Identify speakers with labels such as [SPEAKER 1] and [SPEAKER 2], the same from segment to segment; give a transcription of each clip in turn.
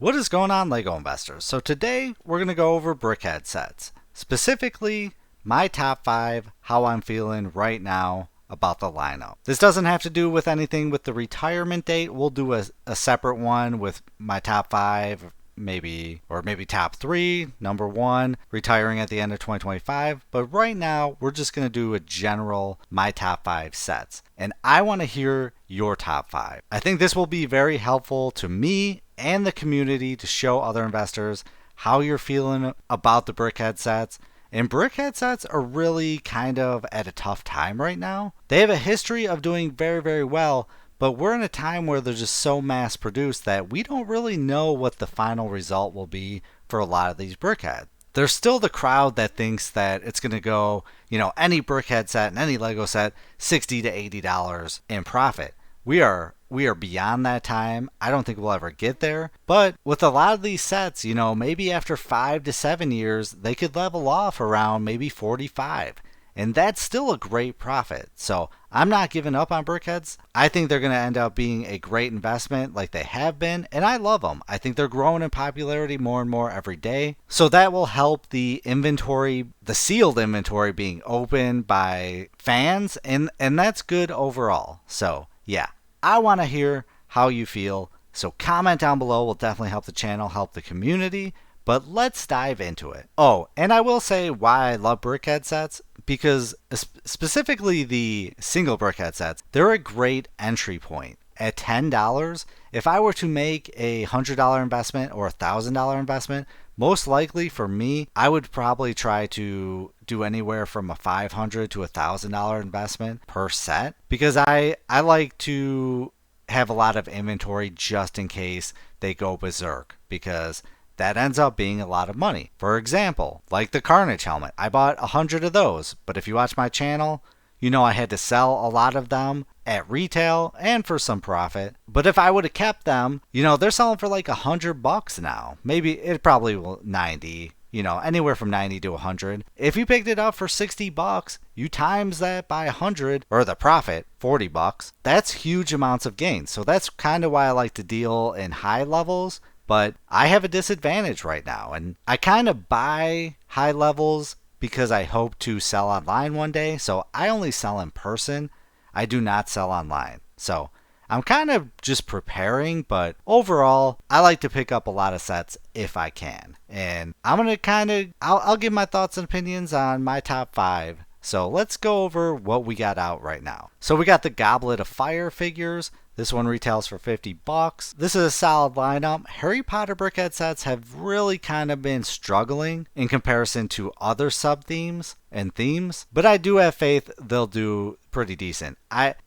[SPEAKER 1] What is going on, LEGO investors? So today we're going to go over BrickHeadz sets. Specifically, my top 5, how I'm feeling right now about the lineup. This doesn't have to do with anything with the retirement date. We'll do a separate one with my top 5, maybe top 3, number 1, retiring at the end of 2025. But right now, we're just going to do a general my top 5 sets. And I want to hear your top 5. I think this will be very helpful to me and the community to show other investors how you're feeling about the BrickHeadz sets. And BrickHeadz sets are really kind of at a tough time right now. They have a history of doing very, very well, but we're in a time where they're just so mass produced that we don't really know what the final result will be for a lot of these BrickHeadz. There's still the crowd that thinks that it's going to go, any BrickHeadz set and any LEGO set, $60 to $80 in profit. We are beyond that time. I don't think we'll ever get there. But with a lot of these sets, maybe after 5 to 7 years, they could level off around maybe 45. And that's still a great profit. So I'm not giving up on BrickHeadz. I think they're going to end up being a great investment like they have been. And I love them. I think they're growing in popularity more and more every day. So that will help the inventory, the sealed inventory being opened by fans. And that's good overall. So yeah, I want to hear how you feel. So comment down below will definitely help the channel, help the community. But let's dive into it. Oh, and I will say why I love BrickHeadz sets, because specifically the single BrickHeadz sets, they're a great entry point. At $10, if I were to make a $100 investment or a $1,000 investment, most likely for me, I would probably try to do anywhere from a $500 to a $1,000 investment per set, because I like to have a lot of inventory just in case they go berserk, because that ends up being a lot of money. For example, like the Carnage helmet. I bought 100 of those, but if you watch my channel, I had to sell a lot of them at retail and for some profit. But if I would have kept them, they're selling for like $100 now. Maybe it probably will 90, anywhere from 90 to 100. If you picked it up for $60, you times that by 100, or the profit, $40. That's huge amounts of gains. So that's kind of why I like to deal in high levels. But I have a disadvantage right now, and I kind of buy high levels because I hope to sell online one day. So I only sell in person. I do not sell online. So I'm kind of just preparing, but overall, I like to pick up a lot of sets if I can. And I'm going to I'll give my thoughts and opinions on my top 5. So let's go over what we got out right now. So we got the Goblet of Fire figures. This one retails for $50. This is a solid lineup. Harry Potter BrickHeadz sets have really kind of been struggling in comparison to other sub-themes and themes, but I do have faith they'll do pretty decent.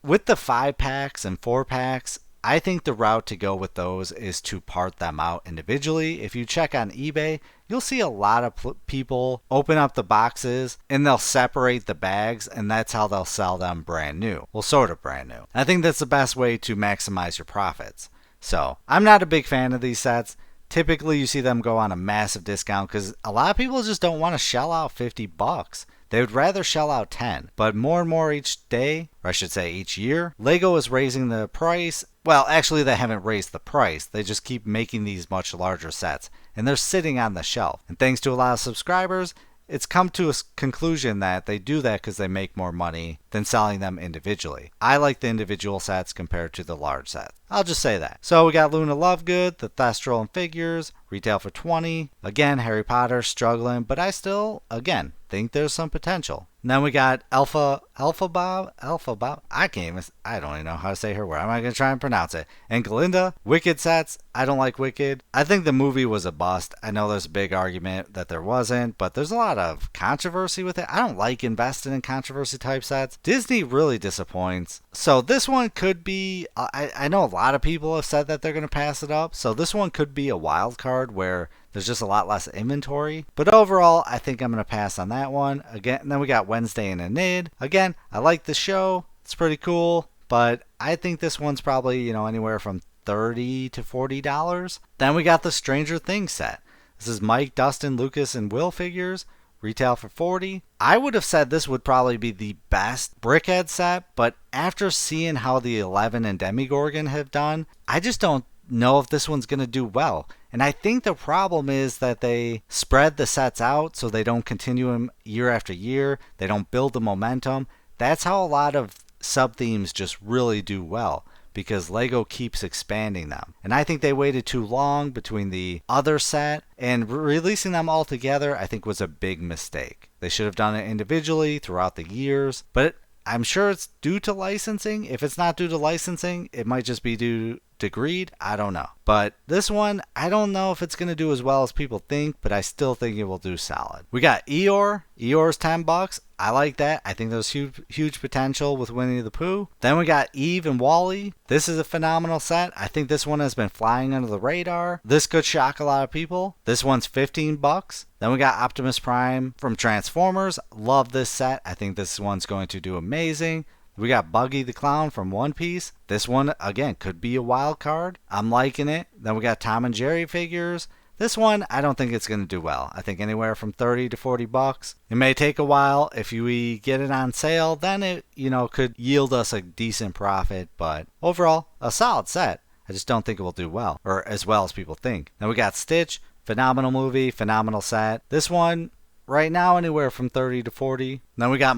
[SPEAKER 1] With the 5-packs and 4-packs, I think the route to go with those is to part them out individually. If you check on eBay, you'll see a lot of people open up the boxes and they'll separate the bags, and that's how they'll sell them brand new. Well, sort of brand new. I think that's the best way to maximize your profits. So I'm not a big fan of these sets. Typically, you see them go on a massive discount because a lot of people just don't want to shell out $50. They would rather shell out 10. But more and more each day, or I should say each year, LEGO is raising the price. Well, actually, they haven't raised the price. They just keep making these much larger sets, and they're sitting on the shelf. And thanks to a lot of subscribers, it's come to a conclusion that they do that because they make more money than selling them individually. I like the individual sets compared to the large sets. I'll just say that. So we got Luna Lovegood, the Thestral and figures, retail for $20. Again, Harry Potter struggling, but I still, again, think there's some potential. And then we got Alpha Bob. I don't even know how to say her word. I'm not going to try and pronounce it. And Glinda, Wicked sets. I don't like Wicked. I think the movie was a bust. I know there's a big argument that there wasn't, but there's a lot of controversy with it. I don't like investing in controversy type sets. Disney really disappoints. So this one could be, I know a lot of people have said that they're going to pass it up. So this one could be a wild card where there's just a lot less inventory. But overall, I think I'm going to pass on that one. Again, and then we got Wednesday and Enid. Again, I like the show. It's pretty cool. But I think this one's probably, anywhere from $30 to $40. Then we got the Stranger Things set. This is Mike, Dustin, Lucas, and Will figures. Retail for $40. I would have said this would probably be the best BrickHeadz set, but after seeing how the 11 and Demigorgon have done, I just don't know if this one's going to do well. And I think the problem is that they spread the sets out so they don't continue them year after year. They don't build the momentum. That's how a lot of sub themes just really do well, because Lego keeps expanding them. And I think they waited too long between the other set, and releasing them all together I think was a big mistake. They should have done it individually throughout the years, but I'm sure it's due to licensing. If it's not due to licensing, it might just be due to greed. I don't know. But this one, I don't know if it's going to do as well as people think, but I still think it will do solid. We got Eeyore. Eeyore's $10. I like that. I think there's huge potential with Winnie the Pooh. Then we got Eve and Wall-E. This is a phenomenal set. I think this one has been flying under the radar. This could shock a lot of people. This one's $15. Then we got Optimus Prime from Transformers. Love this set. I think this one's going to do amazing. We got Buggy the Clown from One Piece. This one, again, could be a wild card. I'm liking it. Then we got Tom and Jerry figures. This one, I don't think it's going to do well. I think anywhere from $30 to $40. It may take a while. If we get it on sale, then it, could yield us a decent profit. But overall, a solid set. I just don't think it will do well, or as well as people think. Then we got Stitch. Phenomenal movie, phenomenal set. This one, right now, anywhere from 30 to 40. Then we got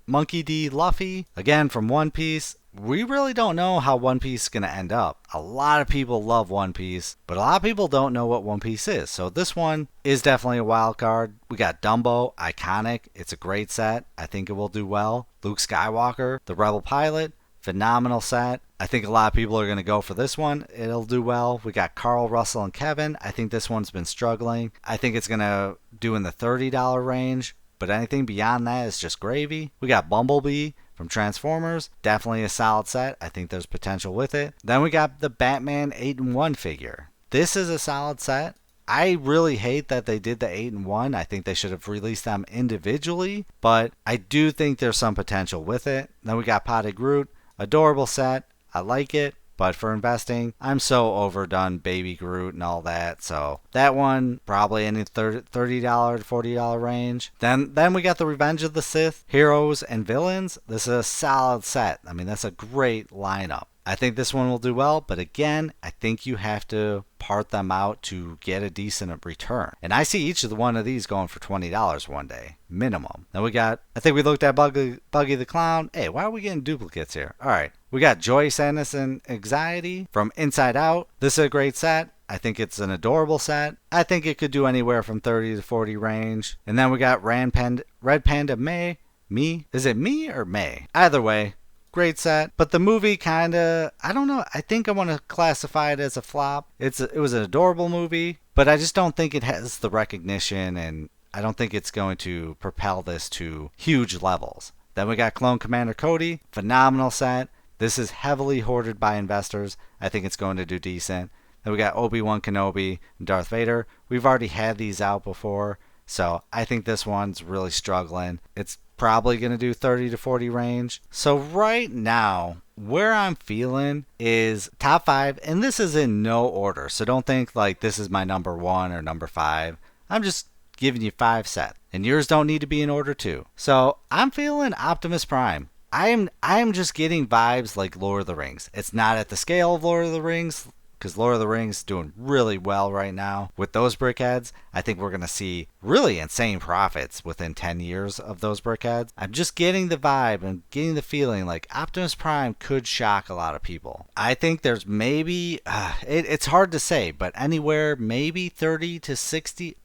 [SPEAKER 1] Monkey D. Luffy, again from One Piece. We really don't know how One Piece is going to end up. A lot of people love One Piece, but a lot of people don't know what One Piece is. So this one is definitely a wild card. We got Dumbo, iconic. It's a great set. I think it will do well. Luke Skywalker, the Rebel Pilot, phenomenal set. I think a lot of people are going to go for this one. It'll do well. We got Carl, Russell, and Kevin. I think this one's been struggling. I think it's going to do in the $30 range, but anything beyond that is just gravy. We got Bumblebee from Transformers. Definitely a solid set. I think there's potential with it. Then we got the Batman 8-in-1 figure. This is a solid set. I really hate that they did the 8-in-1. I think they should have released them individually, but I do think there's some potential with it. Then we got Potted Groot. Adorable set. I like it, but for investing, I'm so overdone Baby Groot and all that. So that one, probably in the $30 to $40 range. Then we got the Revenge of the Sith, Heroes and Villains. This is a solid set. I mean, that's a great lineup. I think this one will do well, but again, I think you have to part them out to get a decent return. And I see each of the one of these going for $20 one day, minimum. Then we got, I think we looked at Buggy the Clown. Hey, why are we getting duplicates here? All right. We got Joy, Sadness, and Anxiety from Inside Out. This is a great set. I think it's an adorable set. I think it could do anywhere from 30 to 40 range. And then we got Red Panda May. Me? Is it me or May? Either way. Great set, but the movie kinda, I don't know, I think I want to classify it as a flop. It was an adorable movie, but I just don't think it has the recognition, and I don't think it's going to propel this to huge levels. Then we got Clone Commander Cody, phenomenal set. This is heavily hoarded by investors. I think it's going to do decent. Then we got Obi-Wan Kenobi and Darth Vader. We've already had these out before, so I think this one's really struggling. It's probably going to do 30 to 40 range. So right now, where I'm feeling is top 5, and this is in no order. So don't think like this is my number 1 or number 5. I'm just giving you 5 sets, and yours don't need to be in order too. So I'm feeling Optimus Prime. I am just getting vibes like Lord of the Rings. It's not at the scale of Lord of the Rings, because Lord of the Rings is doing really well right now with those BrickHeadz. I think we're going to see really insane profits within 10 years of those BrickHeadz. I'm just getting the vibe and getting the feeling like Optimus Prime could shock a lot of people. I think there's maybe, it's hard to say, but anywhere maybe 30 to 60,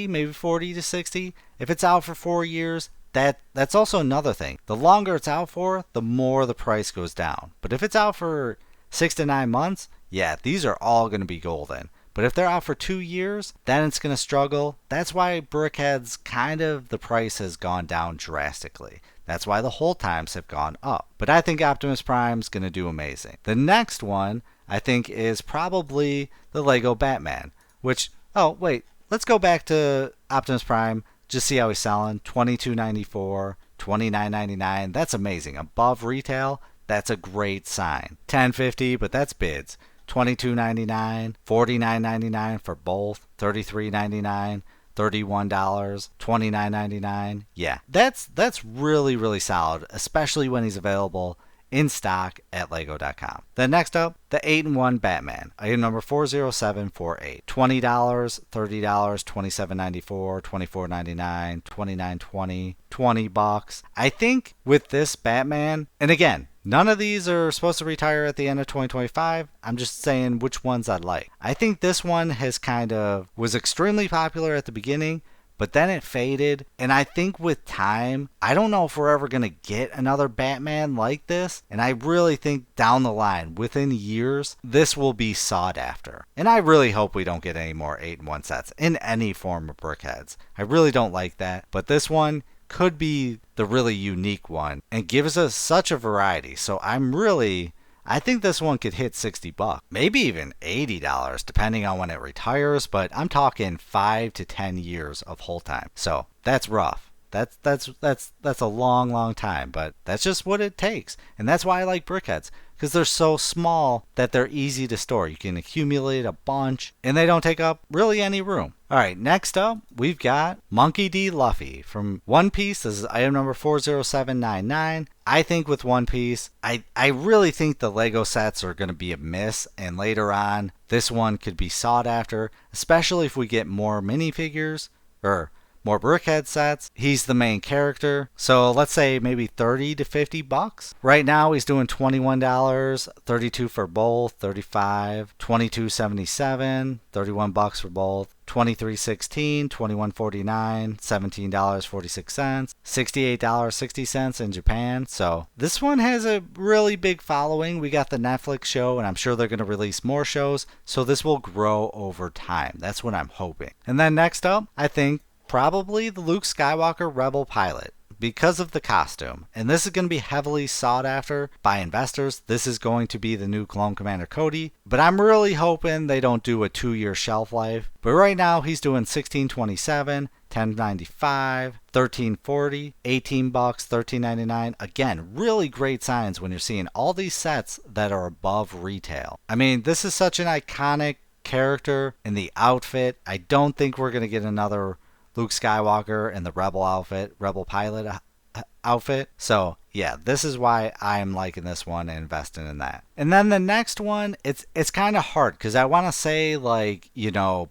[SPEAKER 1] maybe 40 to 60. If it's out for 4 years, that's also another thing. The longer it's out for, the more the price goes down. But if it's out for 6 to 9 months, yeah, these are all going to be golden. But if they're out for 2 years, then it's going to struggle. That's why BrickHeadz the price has gone down drastically. That's why the hold times have gone up. But I think Optimus Prime's going to do amazing. The next one, I think, is probably the Lego Batman. Which, oh, wait, let's go back to Optimus Prime. Just see how he's selling. $22.94, $29.99. That's amazing. Above retail, that's a great sign. $10.50, but that's bids. $22.99, $49.99 for both, $33.99, $31, $29.99. Yeah, that's really, really solid, especially when he's available in stock at lego.com. Then next up, the 8-in-1 Batman, item number 40748. $20, $30, $27.94, $24.99, $29.20, $20. I think with this Batman, and again, none of these are supposed to retire at the end of 2025. I'm just saying which ones I like. I think this one was extremely popular at the beginning, but then it faded. And I think with time, I don't know if we're ever going to get another Batman like this. And I really think down the line, within years, this will be sought after. And I really hope we don't get any more 8-in-1 sets in any form of BrickHeadz. I really don't like that. But this one could be the really unique one and gives us such a variety. So I think this one could hit $60, maybe even $80, depending on when it retires. But I'm talking 5 to 10 years of hold time. So that's rough. That's a long time. But that's just what it takes, and that's why I like BrickHeadz, because they're so small that they're easy to store. You can accumulate a bunch, and they don't take up really any room. All right, next up, we've got Monkey D. Luffy from One Piece. This is item number 40799. I think with One Piece, I really think the Lego sets are going to be a miss, and later on, this one could be sought after, especially if we get more minifigures, or more BrickHeadz sets. He's the main character, so let's say maybe $30 to $50. Right now he's doing $21, $32 for both, $35, $22.77, $31 for both, $23.16, $21.49, $17.46, $68.60 in Japan. So this one has a really big following. We got the Netflix show, and I'm sure they're going to release more shows, so this will grow over time. That's what I'm hoping. And then next up, I think probably the Luke Skywalker Rebel pilot, because of the costume. And this is going to be heavily sought after by investors. This is going to be the new Clone Commander Cody, but I'm really hoping they don't do a 2-year shelf life. But right now he's doing $16.27, $10.95, $13.40, $18, $13.99. Again, really great signs when you're seeing all these sets that are above retail. I mean, this is such an iconic character in the outfit. I don't think we're going to get another Luke Skywalker in the Rebel pilot outfit. So yeah, this is why I'm liking this one and investing in that. And then the next one, it's kind of hard because I want to say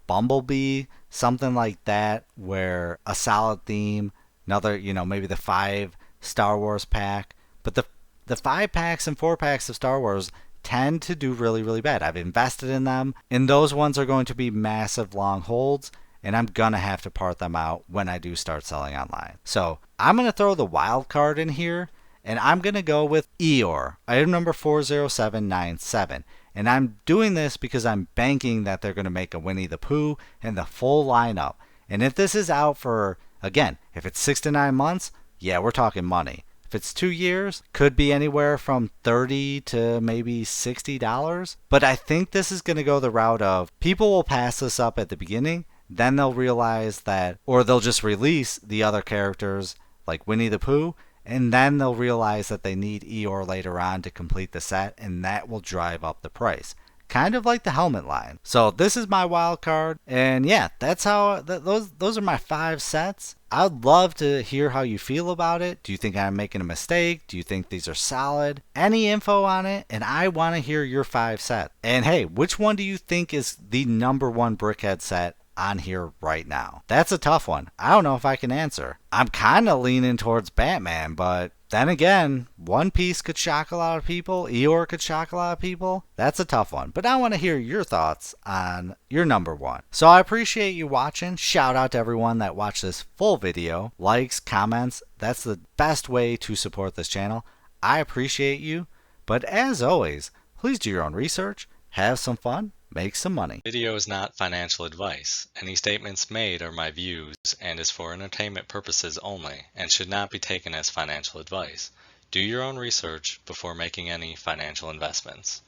[SPEAKER 1] Bumblebee, something like that, where a solid theme, another, maybe the 5 Star Wars pack. But the 5 packs and 4 packs of Star Wars tend to do really bad. I've invested in them, and those ones are going to be massive long holds, and I'm going to have to part them out when I do start selling online. So I'm going to throw the wild card in here, and I'm going to go with Eeyore, item number 40797. And I'm doing this because I'm banking that they're going to make a Winnie the Pooh and the full lineup. And if this is out for, again, if it's 6 to 9 months, yeah, we're talking money. If it's 2 years, could be anywhere from $30 to maybe $60. But I think this is going to go the route of people will pass this up at the beginning, then they'll realize that, or they'll just release the other characters like Winnie the Pooh, and then they'll realize that they need Eeyore later on to complete the set, and that will drive up the price. Kind of like the helmet line. So this is my wild card, and yeah, that's how those are my 5 sets. I'd love to hear how you feel about it. Do you think I'm making a mistake? Do you think these are solid? Any info on it, and I want to hear your 5 sets. And hey, which one do you think is the number 1 BrickHeadz set on here right now? That's a tough one. I don't know if I can answer. I'm kind of leaning towards Batman, but then again, One Piece could shock a lot of people. Eeyore could shock a lot of people. That's a tough one. But I want to hear your thoughts on your number 1. So I appreciate you watching. Shout out to everyone that watched this full video. Likes, comments. That's the best way to support this channel. I appreciate you. But as always, please do your own research. Have some fun. Make some money.
[SPEAKER 2] Video is not financial advice. Any statements made are my views and is for entertainment purposes only and should not be taken as financial advice. Do your own research before making any financial investments.